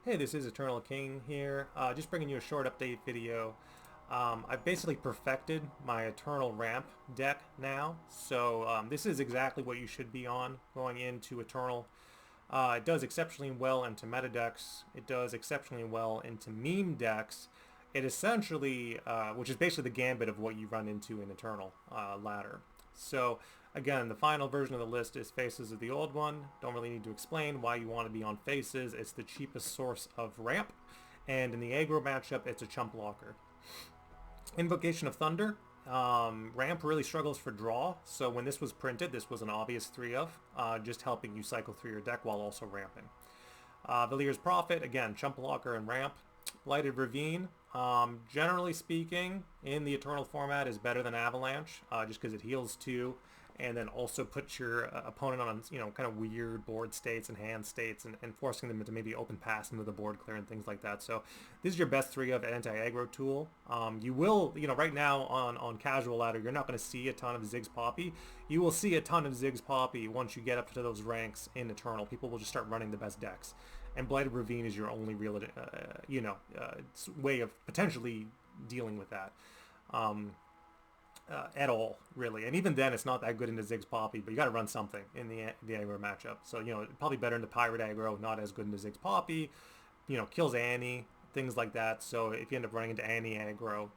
Hey, this is Eternal King here, just bringing you a short update video. I've basically perfected my Eternal Ramp deck now, so this is exactly what you should be on going into Eternal. It does exceptionally well into meta decks, it does exceptionally well into meme decks. It essentially, which is basically the gambit of what you run into in Eternal ladder. So again, the final version of the list is Faces of the old one. Don't really need to explain why you want to be on Faces. It's the cheapest source of ramp. And in the aggro matchup, it's a chump blocker. Invocation of Thunder. Ramp really struggles for draw, so when this was printed, this was an obvious 3 of, just helping you cycle through your deck while also ramping. Valir's Prophet, again, chump blocker and ramp. Blighted Ravine, generally speaking, in the Eternal format is better than Avalanche, just because it heals 2, and then also puts your opponent on, kind of weird board states and hand states, and forcing them to maybe open pass into the board clear and things like that. So this is your best 3 of anti-aggro tool. You will, right now on casual ladder, you're not going to see a ton of Ziggs Poppy. You will see a ton of Ziggs Poppy once you get up to those ranks in Eternal. People will just start running the best decks. And Blighted Ravine is your only real, way of potentially dealing with that. At all, really. And even then, it's not that good into Ziggs Poppy, but you got to run something in the aggro matchup. So, probably better into Pirate aggro, not as good into Ziggs Poppy. Kills Annie, things like that. So if you end up running into Annie aggro,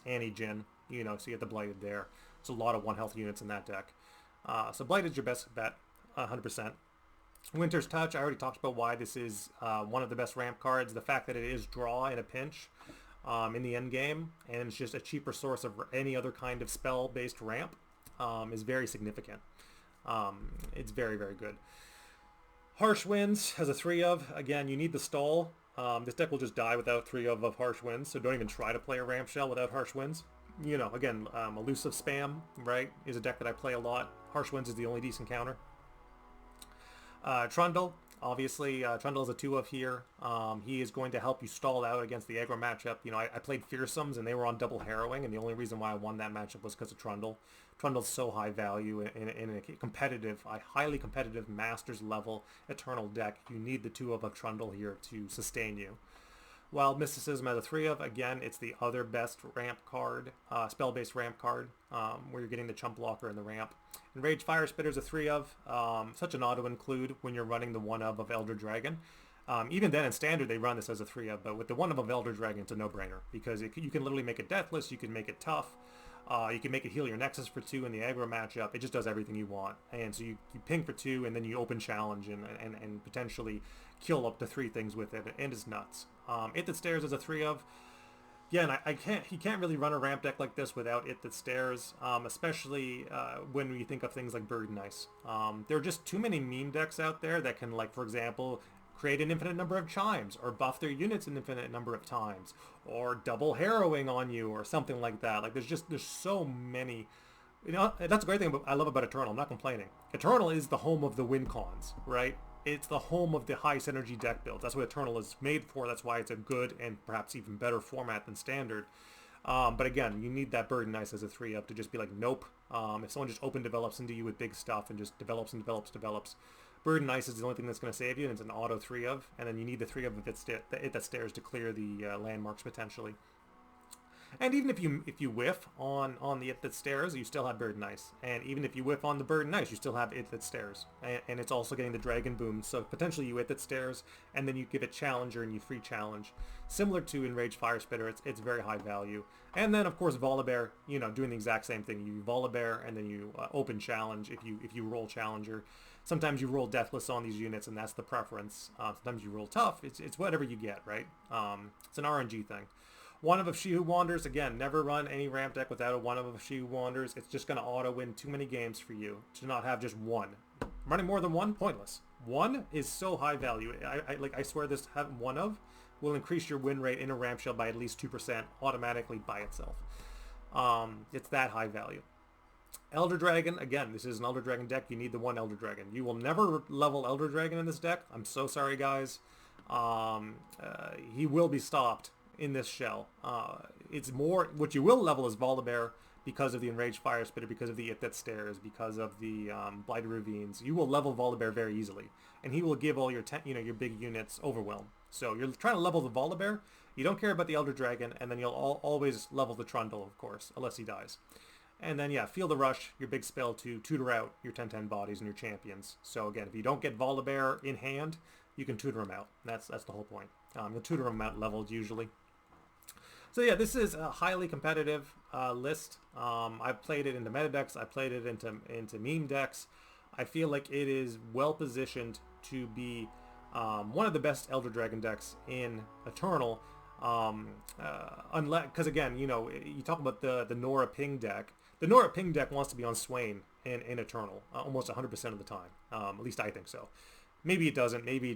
Annie Jin, so you get the Blighted there. It's a lot of 1 health units in that deck. So Blighted's your best bet, 100%. Winter's Touch, I already talked about why this is one of the best ramp cards. The fact that it is draw in a pinch in the end game, and it's just a cheaper source of any other kind of spell-based ramp is very significant. It's very, very good. Harsh Winds has a 3 of. Again, you need the stall. This deck will just die without 3 of Harsh Winds, so don't even try to play a ramp shell without Harsh Winds. Again, Elusive Spam, right, is a deck that I play a lot. Harsh Winds is the only decent counter. Trundle, obviously, Trundle is a 2 of here. He is going to help you stall out against the aggro matchup. I played Fearsomes and they were on double harrowing, and the only reason why I won that matchup was because of Trundle. Trundle's so high value in a competitive, highly competitive Masters level Eternal deck. You need the 2 of Trundle here to sustain you. Wild Mysticism has a 3 of. Again, it's the other best ramp card, spell-based ramp card, where you're getting the chump blocker and the ramp. Enraged Fire Spitter is a 3 of. Such an auto-include when you're running the 1 of Elder Dragon. Even then in Standard they run this as a 3 of, but with the 1 of Elder Dragon it's a no-brainer, because you can literally make it deathless, you can make it tough, you can make it heal your Nexus for 2 in the aggro matchup. It just does everything you want. And so you ping for 2, and then you open challenge and potentially kill up to 3 things with it, and it's nuts. It That Stares is a 3 of. Again, you can't really run a ramp deck like this without It That Stares, especially when we think of things like Bird and Ice. There are just too many meme decks out there that can, like, for example, create an infinite number of chimes, or buff their units an infinite number of times, or double harrowing on you, or something like that. Like, there's so many. That's a great thing I love about Eternal. I'm not complaining. Eternal is the home of the win cons, right? It's the home of the highest energy deck builds. That's what Eternal is made for. That's why it's a good and perhaps even better format than Standard. But again, you need that Bird and Ice as a 3 up to just be like, nope. If someone just open develops into you with big stuff and just develops and develops, Bird and Ice is the only thing that's going to save you, and it's an auto 3 of. And then you need the 3 of It That Stares to clear the landmarks potentially. And even if you whiff on the It That Stares, you still have Bird and Ice. And even if you whiff on the Bird and Ice, you still have It That Stares. And it's also getting the Dragon Boom. So potentially you It That Stares, and then you give it Challenger and you free challenge. Similar to Enraged Fire Spitter, it's very high value. And then of course Volibear, doing the exact same thing. You Volibear and then you open challenge if you roll Challenger. Sometimes you roll Deathless on these units, and that's the preference. Sometimes you roll Tough. It's whatever you get, right? It's an RNG thing. 1 of She Who Wanders, again, never run any ramp deck without a 1 of She Who Wanders. It's just going to auto-win too many games for you to not have just 1. Running more than 1, pointless. 1 is so high value. I swear this 1 of will increase your win rate in a ramp shell by at least 2% automatically by itself. It's that high value. Elder Dragon, again, this is an Elder Dragon deck. You need the 1 Elder Dragon. You will never level Elder Dragon in this deck. I'm so sorry, guys. He will be stopped in this shell. It's more, what you will level is Volibear, because of the Enraged Fire Spitter, because of the It That Stares, because of the Blighted Ravines, you will level Volibear very easily, and he will give all your your big units Overwhelm. So you're trying to level the Volibear, you don't care about the Elder Dragon, and then you'll always level the Trundle, of course, unless he dies. And then, yeah, Feel the Rush, your big spell to tutor out your 10/10 bodies and your champions. So again, if you don't get Volibear in hand, you can tutor him out. That's the whole point. You'll tutor him out leveled usually. So yeah, this is a highly competitive list. I've played it into meta decks. I played it into meme decks. I feel like it is well positioned to be one of the best Elder Dragon decks in Eternal. Unless, because again, you know, you talk about the Nora Ping deck. The Nora Ping deck wants to be on Swain in Eternal almost 100% of the time. At least I think so. Maybe it doesn't. Maybe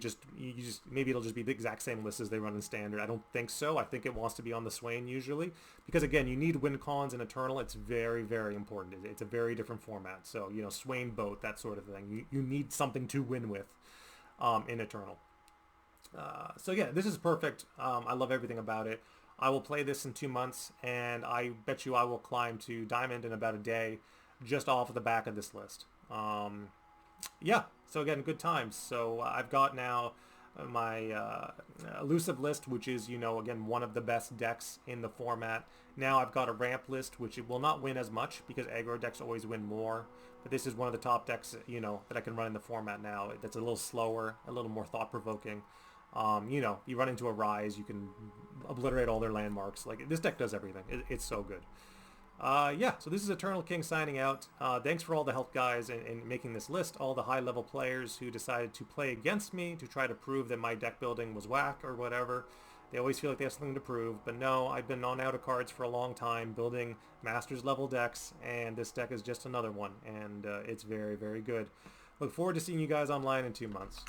maybe it'll just be the exact same list as they run in Standard. I don't think so. I think it wants to be on the Swain usually, because again, you need win cons in Eternal. It's very, very important. It's a very different format. So, you know, Swain boat, that sort of thing. You need something to win with in Eternal. So yeah, this is perfect. I love everything about it. I will play this in 2 months, and I bet you I will climb to Diamond in about a day, just off of the back of this list. Yeah, so again, good times. So I've got now my elusive list, which is, you know, again, one of the best decks in the format. Now I've got a ramp list, which it will not win as much because aggro decks always win more. But this is one of the top decks, you know, that I can run in the format now. That's a little slower, a little more thought-provoking. You know, you run into a Rise, you can obliterate all their landmarks. Like, this deck does everything. It's so good. Yeah, so this is Eternal King signing out. Thanks for all the help, guys, in making this list. All the high-level players who decided to play against me to try to prove that my deck building was whack or whatever. They always feel like they have something to prove. But no, I've been on out of cards for a long time building Masters-level decks, and this deck is just another one. And it's very, very good. Look forward to seeing you guys online in 2 months.